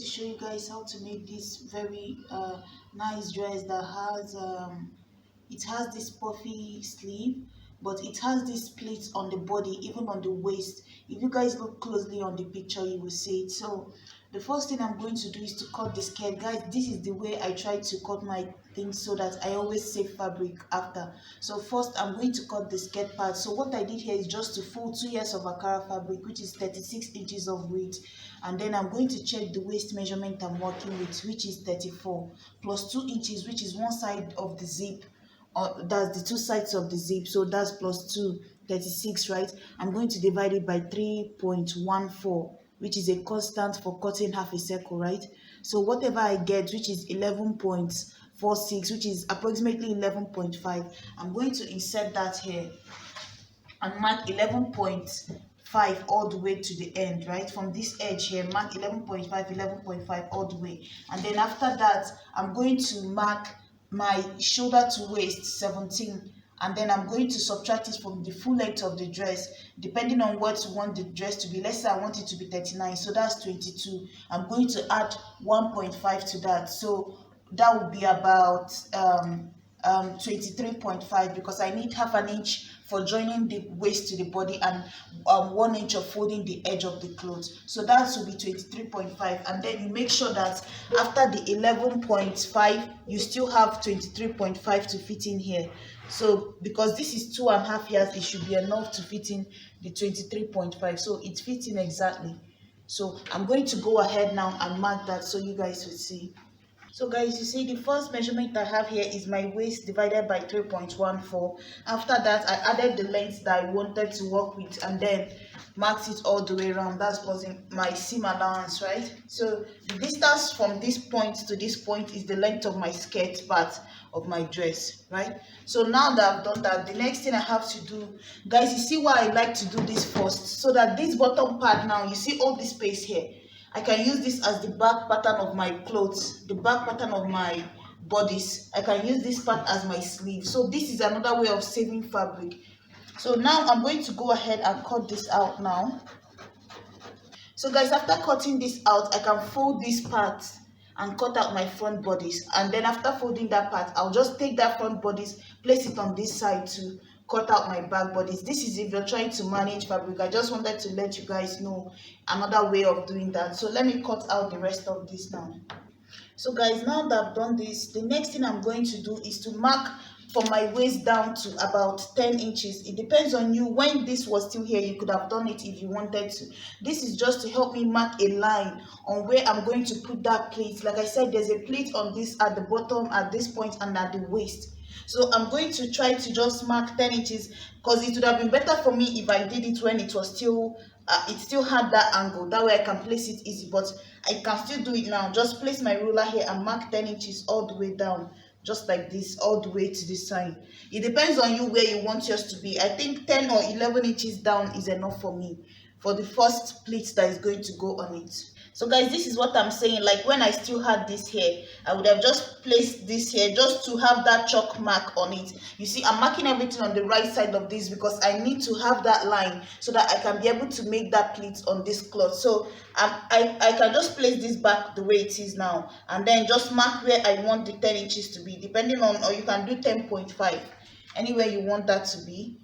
to show you guys how to make this very nice dress that has it has this puffy sleeve, but it has this pleats on the body, even on the waist. If you guys look closely on the picture, you will see it. So the first thing I'm going to do is to cut the skirt. Guys, this is the way I try to cut my things so that I always save fabric after. So first I'm going to cut the skirt part. So what I did here is just to fold 2 yards of Akara fabric, which is 36 inches of width, and then I'm going to check the waist measurement I'm working with, which is 34 plus 2 inches, which is one side of the zip, or that's the 2 sides of the zip, so that's plus 2, 36, right? I'm going to divide it by 3.14, which is a constant for cutting half a circle, right? So whatever I get, which is 11.46, which is approximately 11.5, I'm going to insert that here and mark 11.5 all the way to the end, right? From this edge here, mark 11.5, 11.5 all the way. And then after that, I'm going to mark my shoulder to waist 17, and then I'm going to subtract it from the full length of the dress, depending on what you want the dress to be. Let's say I want it to be 39, so that's 22. I'm going to add 1.5 to that, so that would be about 23.5, because I need half an inch for joining the waist to the body and 1 inch of folding the edge of the clothes. So that will be 23.5, and then you make sure that after the 11.5 you still have 23.5 to fit in here. So because this is 2.5 years, it should be enough to fit in the 23.5, so it fits in exactly. So I'm going to go ahead now and mark that so you guys will see. So guys, you see the first measurement I have here is my waist divided by 3.14. After that, I added the length that I wanted to work with and then marked it all the way around. That's plus my seam allowance, right? So the distance from this point to this point is the length of my skirt part of my dress, right? So now that I've done that, the next thing I have to do, guys, you see why I like to do this first, so that this bottom part now, you see all this space here, I can use this as the back pattern of my clothes, the back pattern of my bodice. I can use this part as my sleeve. So this is another way of saving fabric. So now I'm going to go ahead and cut this out now. So guys, after cutting this out, I can fold this part and cut out my front bodice. And then after folding that part, I'll just take that front bodice, place it on this side to cut out my back bodies. This is if you're trying to manage fabric. I just wanted to let you guys know another way of doing that. So let me cut out the rest of this now. So guys, now that I've done this, the next thing I'm going to do is to mark from my waist down to about 10 inches. It depends on you. When this was still here, you could have done it if you wanted to. This is just to help me mark a line on where I'm going to put that pleat. Like I said, there's a pleat on this at the bottom, at this point, and at the waist. So I'm going to try to just mark 10 inches, because it would have been better for me if I did it when it was still it still had that angle. That way I can place it easy, but I can still do it now. Just place my ruler here and mark 10 inches all the way down, just like this, all the way to this side. It depends on you where you want yours to be. I think 10 or 11 inches down is enough for me for the first pleat that is going to go on it. So guys, this is what I'm saying. Like when I still had this here, I would have just placed this here just to have that chalk mark on it. You see, I'm marking everything on the right side of this because I need to have that line so that I can be able to make that pleat on this cloth. So I can just place this back the way it is now, and then just mark where I want the 10 inches to be, depending on, or you can do 10.5, anywhere you want that to be.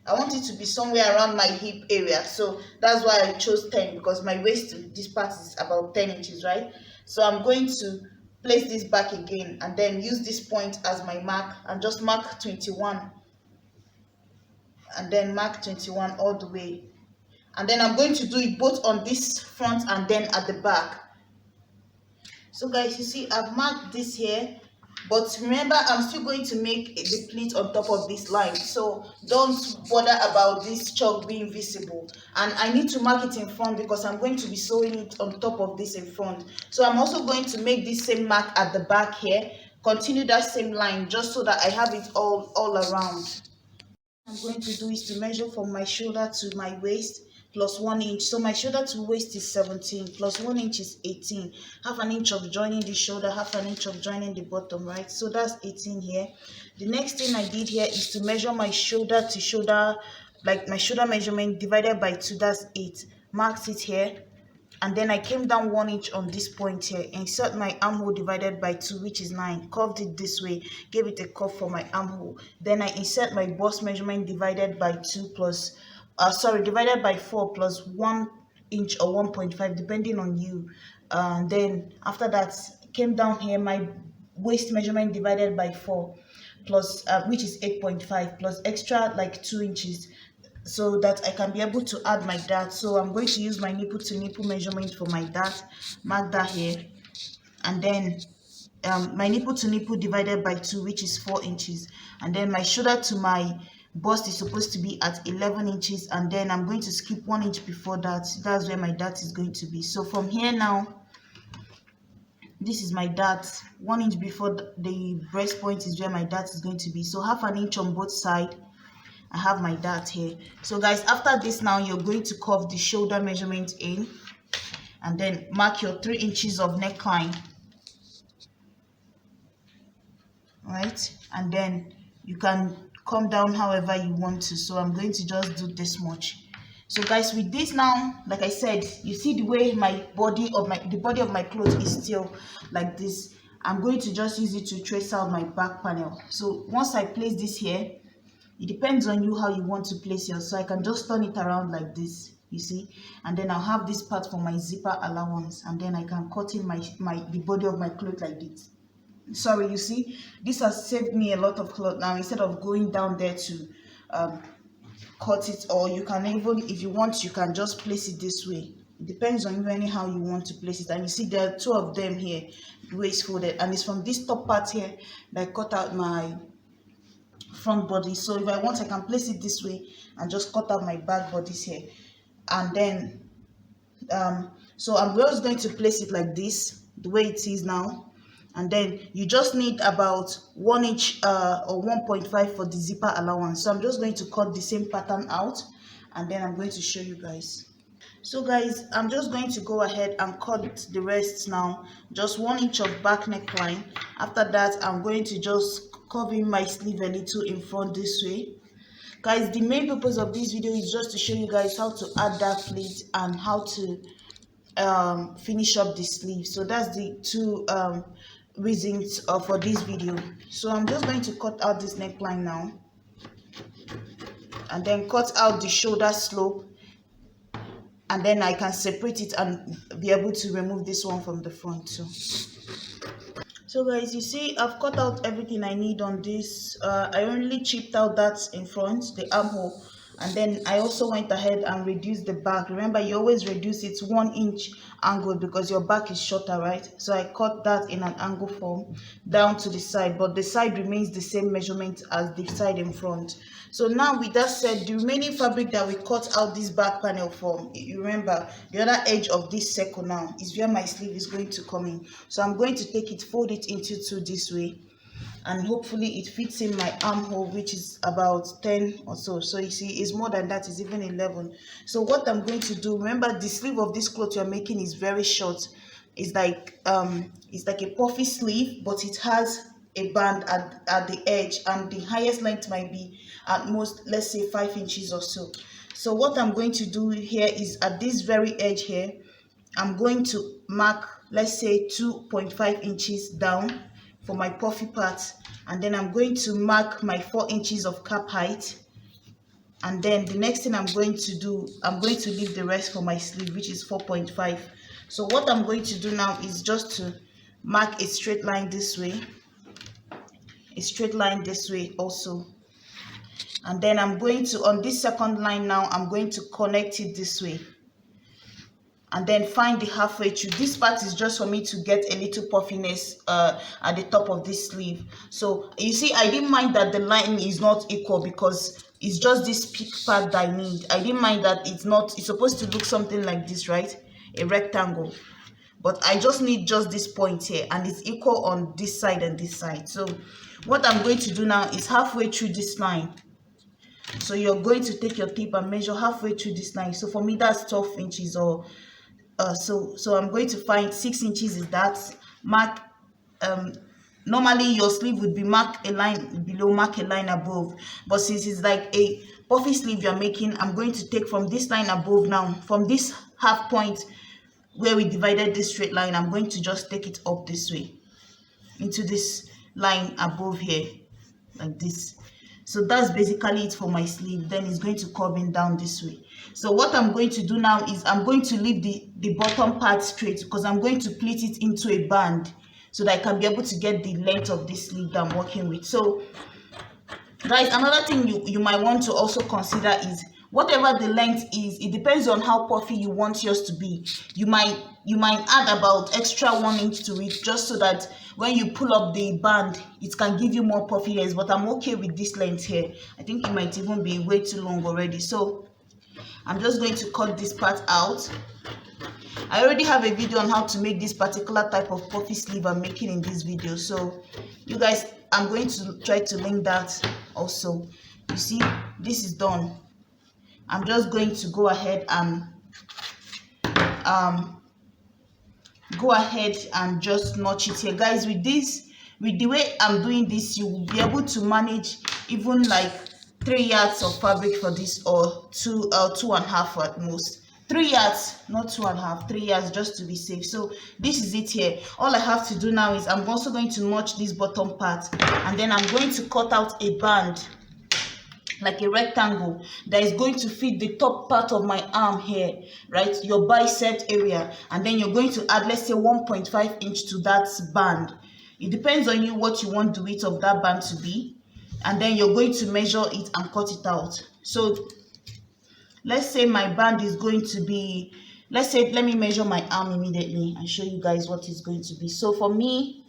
I want it to be somewhere around my hip area, so that's why I chose 10, because my waist to this part is about 10 inches, right? So I'm going to place this back again and then use this point as my mark and just mark 21, and then mark 21 all the way. And then I'm going to do it both on this front and then at the back. So guys, you see I've marked this here, but remember I'm still going to make the pleat on top of this line, so don't bother about this chalk being visible. And I need to mark it in front because I'm going to be sewing it on top of this in front. So I'm also going to make this same mark at the back here, continue that same line just so that I have it all around. I'm going to do is to measure from my shoulder to my waist plus 1 inch. So my shoulder to waist is 17 plus 1 inch is 18. Half an inch of joining the shoulder, half an inch of joining the bottom, right? So that's 18 here. The next thing I did here is to measure my shoulder to shoulder, like my shoulder measurement divided by 2, that's 8. Marked it here. and then I came down 1 inch on this point here, insert my armhole divided by 2, which is 9, curved it this way, gave it a curve for my armhole. Then I insert my bust measurement divided by 2 plus divided by 4 plus 1 inch or 1.5 depending on you. Then after that, came down here, my waist measurement divided by 4 plus which is 8.5 plus extra like 2 inches, so that I can be able to add my dart. So I'm going to use my nipple to nipple measurement for my dart, mark that here, and then my nipple to nipple divided by 2, which is 4 inches, and then my shoulder to my bust is supposed to be at 11 inches, and then I'm going to skip 1 inch before that. That's where my dart is going to be. So from here now, this is my dart. 1 inch before the breast point is where my dart is going to be. So 1/2 inch on both sides. I have my dart here. So guys, after this now, you're going to curve the shoulder measurement in, and then mark your 3 inches of neckline. Right, and then you can come down however you want to. So I'm going to just do this much. So guys, with this now, like I said, you see the way the body of my clothes is still like this. I'm going to just use it to trace out my back panel. So once I place this here, it depends on you how you want to place yours. So I can just turn it around like this, you see, and then I'll have this part for my zipper allowance, and then I can cut in the body of my cloth like this. Sorry, you see, this has saved me a lot of cloth now. Instead of going down there to cut it, or you can even, if you want, you can just place it this way. It depends on you anyhow you want to place it. And you see there are 2 of them here, the way it's folded, and it's from this top part here that I cut out my front body. So if I want, I can place it this way and just cut out my back bodies here. And then so I'm just going to place it like this, the way it is now, and then you just need about 1 inch or 1.5 for the zipper allowance. So I'm just going to cut the same pattern out, and then I'm going to show you guys. So guys, I'm just going to go ahead and cut the rest now, just 1 inch of back neckline. After that, I'm going to just curve in my sleeve a little in front this way. Guys, the main purpose of this video is just to show you guys how to add that pleat and how to finish up the sleeve. So that's the 2 reasons for this video. So I'm just going to cut out this neckline now, and then cut out the shoulder slope, and then I can separate it and be able to remove this one from the front too. So guys, you see I've cut out everything I need on this. I only chipped out that in front, the armhole, and then I also went ahead and reduced the back. Remember, you always reduce it 1 inch angle because your back is shorter, right? So I cut that in an angle form down to the side, but the side remains the same measurement as the side in front. So now with that said, the remaining fabric that we cut out this back panel from, you remember the other edge of this circle now is where my sleeve is going to come in. So I'm going to take it, fold it into 2 this way, and hopefully it fits in my armhole, which is about 10 or so. So you see, it's more than that, it's even 11. So what I'm going to do, remember the sleeve of this cloth you're making is very short. It's like a puffy sleeve, but it has a band at the edge, and the highest length might be at most, let's say 5 inches or so. So what I'm going to do here is at this very edge here, I'm going to mark, let's say 2.5 inches down for my puffy part, and then I'm going to mark my 4 inches of cap height, and then the next thing I'm going to do, I'm going to leave the rest for my sleeve, which is 4.5. So what I'm going to do now is just to mark a straight line this way, a straight line this way also, and then I'm going to, on this second line now, I'm going to connect it this way, and then find the halfway through. This part is just for me to get a little puffiness at the top of this sleeve. So you see, I didn't mind that the line is not equal because it's just this peak part that I need. I didn't mind that it's supposed to look something like this, right? A rectangle. But I just need just this point here, and it's equal on this side and this side. So what I'm going to do now is halfway through this line. So you're going to take your tape and measure halfway through this line. So for me, that's 12 inches or so I'm going to find 6 inches is that. Mark, normally your sleeve would be mark a line below, mark a line above, but since it's like a puffy sleeve you're making, I'm going to take from this line above now, from this half point where we divided this straight line, I'm going to just take it up this way into this line above here, like this. So that's basically it for my sleeve. Then it's going to curve in down this way. So what I'm going to do now is I'm going to leave the bottom part straight, because I'm going to pleat it into a band so that I can be able to get the length of this sleeve that I'm working with. So guys, another thing you might want to also consider is whatever the length is, it depends on how puffy you want yours to be. You might add about extra 1 inch to it, just so that when you pull up the band, it can give you more puffiness. But I'm okay with this length here. I think it might even be way too long already. So I'm just going to cut this part out. I already have a video on how to make this particular type of puffy sleeve I'm making in this video. So you guys, I'm going to try to link that also. You see, this is done. I'm just going to go ahead and just notch it here. Guys, with the way I'm doing this, you will be able to manage even like 3 yards of fabric for this, or 2.5 at most. 3 yards, not 2.5, 3 yards, just to be safe. So this is it here. All I have to do now is I'm also going to notch this bottom part, and then I'm going to cut out a band, like a rectangle, that is going to fit the top part of my arm here, right, your bicep area. And then you're going to add, let's say, 1.5 inch to that band. It depends on you what you want the width of that band to be, and then you're going to measure it and cut it out. So let's say my band is going to be, let me measure my arm immediately and show you guys what it's going to be. So for me,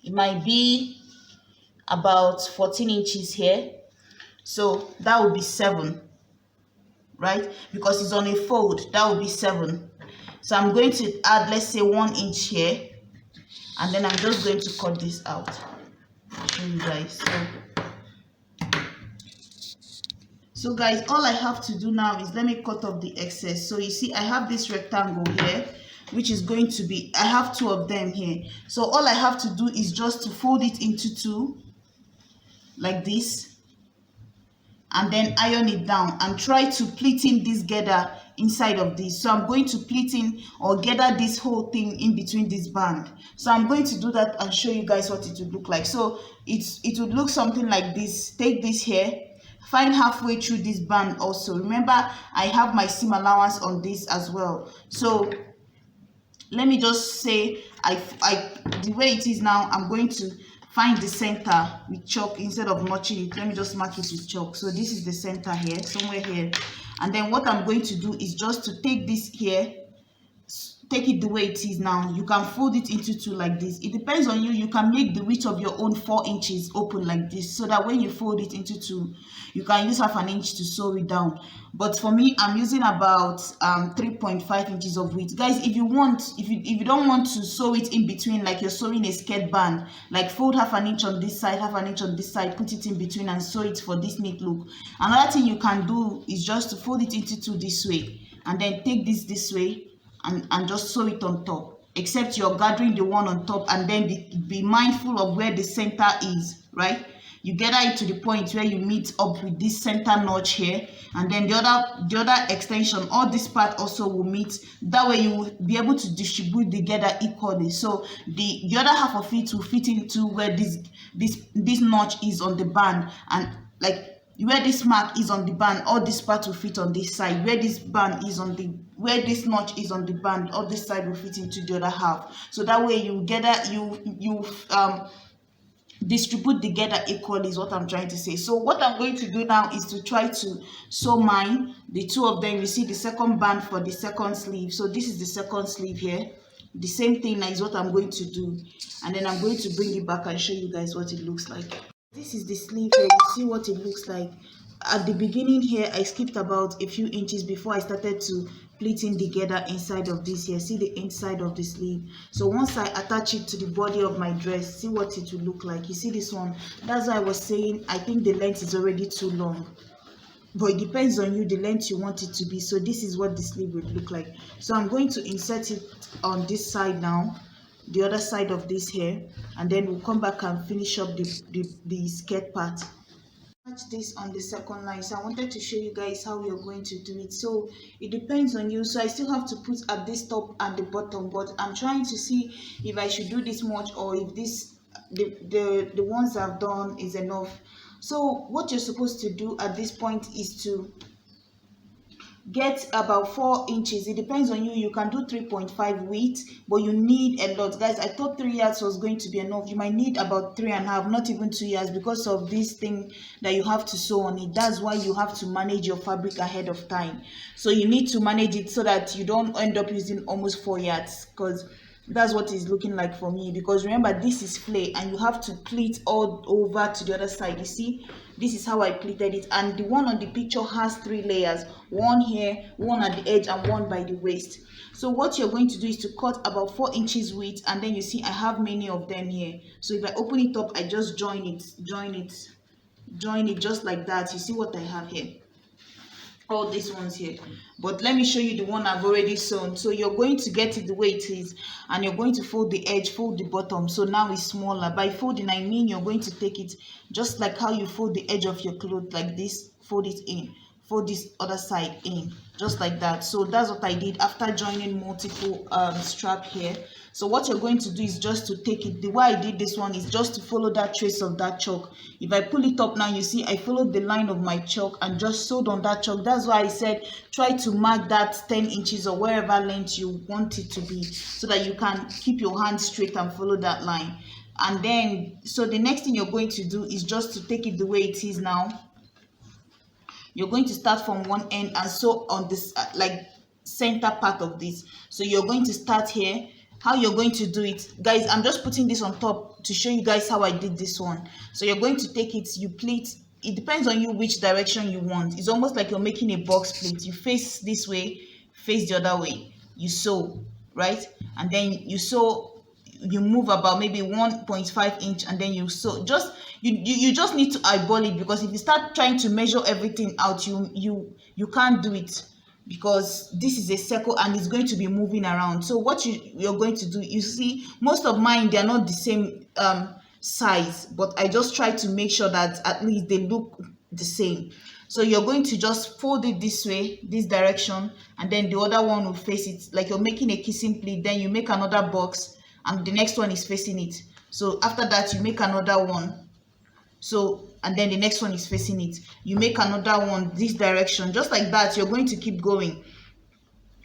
it might be about 14 inches here. So that would be 7, right? Because it's on a fold, that would be 7. So I'm going to add, let's say, 1 inch here, and then I'm just going to cut this out. I'll show you guys. So guys, all I have to do now is let me cut off the excess. So you see, I have this rectangle here, which is going to be, I have 2 of them here. So all I have to do is just to fold it into 2, like this, and then iron it down and try to pleat in this gather inside of this. So I'm going to pleat in or gather this whole thing in between this band. So I'm going to do that and show you guys what it would look like. So it would look something like this. Take this here, find halfway through this band also. Remember, I have my seam allowance on this as well. So let me just say, the way it is now, I'm going to find the center with chalk instead of notching it. Let me just mark it with chalk. So this is the center here, somewhere here. And then what I'm going to do is just to take this here, take it the way it is now. You can fold it into 2 like this. It depends on you. You can make the width of your own 4 inches open like this, so that when you fold it into 2, you can use half an inch to sew it down. But for me, I'm using about 3.5 inches of width. Guys, if you don't want to sew it in between, like you're sewing a skirt band, like fold half an inch on this side, half an inch on this side, put it in between and sew it for this neat look. Another thing you can do is just to fold it into 2 this way, and then take this way and just sew it on top, except you're gathering the one on top, and then be mindful of where the center is, right? You gather it to the point where you meet up with this center notch here, and then the other extension, all this part also will meet. That way you will be able to distribute the gather equally. So the other half of it will fit into where this notch is on the band, and like where this mark is on the band, all this part will fit on this side. Where this band is on the, where this notch is on the band, all this side will fit into the other half. So that way you gather, you distribute the gather equally, is what I'm trying to say. So what I'm going to do now is to try to sew mine, the 2 of them. You see the second band for the second sleeve. So this is the second sleeve here. The same thing is what I'm going to do, and then I'm going to bring it back and show you guys what it looks like. This is the sleeve here. You see what it looks like. At the beginning here, I skipped about a few inches before I started to pleating together inside of this here. See the inside of the sleeve. So once I attach it to the body of my dress, see what it will look like. You see this one? That's why I was saying I think the length is already too long, but it depends on you, the length you want it to be. So this is what the sleeve will look like. So I'm going to insert it on this side now, the other side of this here, and then we'll come back and finish up the skirt part. attach this on the second line. So I wanted to show you guys how we are going to do it. So it depends on you. So I still have to put at this top and the bottom, but I'm trying to see if I should do this much or if this the ones I've done is enough. So what you're supposed to do at this point is to get about 4 inches. It depends on you. You can do 3.5 width, but you need a lot, guys. I thought 3 yards was going to be enough. You might need about 3.5, not even 2 yards, because of this thing that you have to sew on it. That's why you have to manage your fabric ahead of time. So you need to manage it so that you don't end up using almost 4 yards, because that's what it's looking like for me. Because remember, this is flay and you have to pleat all over to the other side. You see, this is how I pleated it, and the one on the picture has 3 layers, one here, one at the edge, and one by the waist. So what you're going to do is to cut about 4 inches width, and then you see I have many of them here. So if I open it up, I just join it just like that. You see what I have here, all these ones here. But let me show you the one I've already sewn. So you're going to get it the way it is, and you're going to fold the edge, fold the bottom. So now it's smaller. By folding, I mean you're going to take it just like how you fold the edge of your cloth, like this. Fold it in, fold this other side in, just like that. So that's what I did after joining multiple strap here. So what you're going to do is just to take it. The way I did this one is just to follow that trace of that chalk. If I pull it up now, you see I followed the line of my chalk and just sewed on that chalk. That's why I said try to mark that 10 inches or wherever length you want it to be, so that you can keep your hand straight and follow that line. And then, so the next thing you're going to do is just to take it the way it is now. You're going to start from one end and sew on this like center part of this. So you're going to start here. How you're going to do it, guys, I'm just putting this on top to show you guys how I did this one. So you're going to take it, you pleat. It depends on you which direction you want. It's almost like you're making a box pleat. You face this way, face the other way, you sew, right? And then you sew, you move about maybe 1.5 inch, and then you sew. Just you just need to eyeball it, because if you start trying to measure everything out, you can't do it, because this is a circle and it's going to be moving around. So what you're going to do, you see most of mine, they're not the same size, but I just try to make sure that at least they look the same. So you're going to just fold it this way, this direction, and then the other one will face it like you're making a kissing pleat. Then you make another box and the next one is facing it. So after that you make another one, so, and then the next one is facing it. You make another one this direction, just like that. You're going to keep going.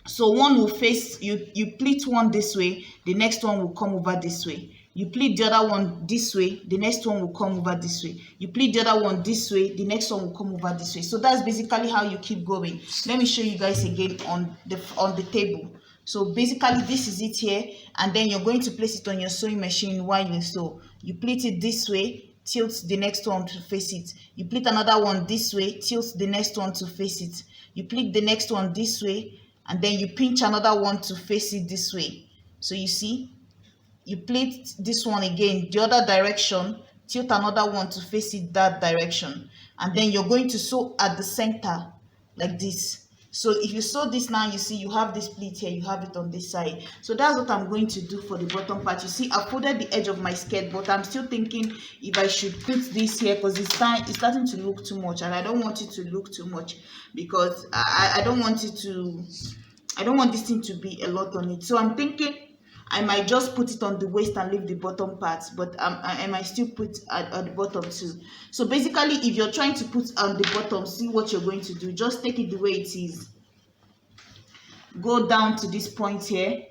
So one will face, you pleat one this way, the next one will come over this way. You pleat the other one this way, the next one will come over this way. You pleat the other one this way, the next one will come over this way. So that's basically how you keep going. Let me show you guys again on the table. So basically this is it here, and then you're going to place it on your sewing machine while you sew. You pleat it this way, tilt the next one to face it. You pleat another one this way, tilt the next one to face it. You pleat the next one this way, and then you pinch another one to face it this way. So you see, you pleat this one again the other direction, tilt another one to face it that direction, and then you're going to sew at the center like this. So if you sew this now, you see you have this pleat here, you have it on this side. So that's what I'm going to do for the bottom part. You see, I folded the edge of my skirt, but I'm still thinking if I should put this here, because it's starting to look too much, and I don't want it to look too much, because I don't want this thing to be a lot on it. So I'm thinking I might just put it on the waist and leave the bottom part, but I might still put at the bottom too. So basically, if you're trying to put on the bottom, see what you're going to do. Just take it the way it is. Go down to this point here.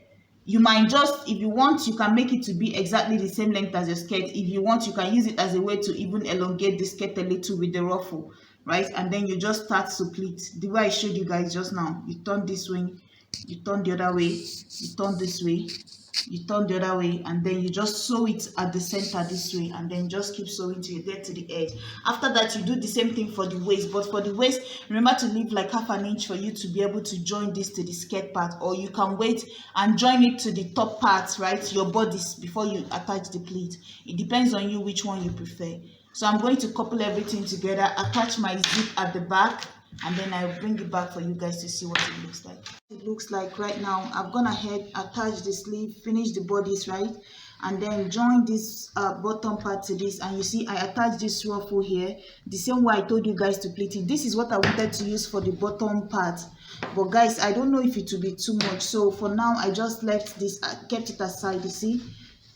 You might just, if you want, you can make it to be exactly the same length as your skirt. If you want, you can use it as a way to even elongate the skirt a little with the ruffle, right? And then you just start to pleat. The way I showed you guys just now. You turn this way, you turn the other way, you turn this way, you turn the other way, and then you just sew it at the center this way, and then just keep sewing till you get to the edge. After that, you do the same thing for the waist, but for the waist, remember to leave like half an inch for you to be able to join this to the skirt part, or you can wait and join it to the top part, right, your bodice, before you attach the pleat. It depends on you which one you prefer. So I'm going to couple everything together, attach my zip at the back, and then I'll bring it back for you guys to see what it looks like. It looks like right now, I've gone ahead, attached the sleeve, finished the bodice, right? and then join this bottom part to this, and you see I attached this ruffle here the same way I told you guys to pleat it. This is what I wanted to use for the bottom part, but guys, I don't know if it will be too much, so for now I just left this, kept it aside. You see,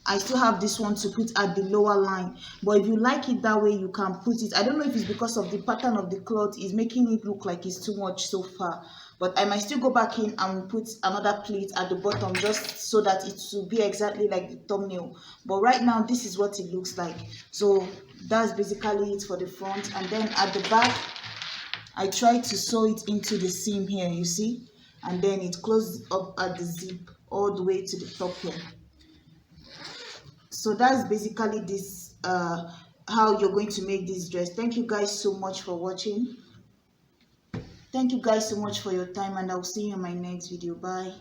I still have this one to put at the lower line, but if you like it that way, you can put it. I don't know if it's because of the pattern of the cloth is making it look like it's too much so far, but I might still go back in and put another pleat at the bottom just so that it will be exactly like the thumbnail. But right now, this is what it looks like. So that's basically it for the front, and then at the back, I try to sew it into the seam here, you see, and then it closes up at the zip all the way to the top here. So that's basically this how you're going to make this dress. Thank you guys so much for watching. Thank you guys so much for your time, and I'll see you in my next video. Bye.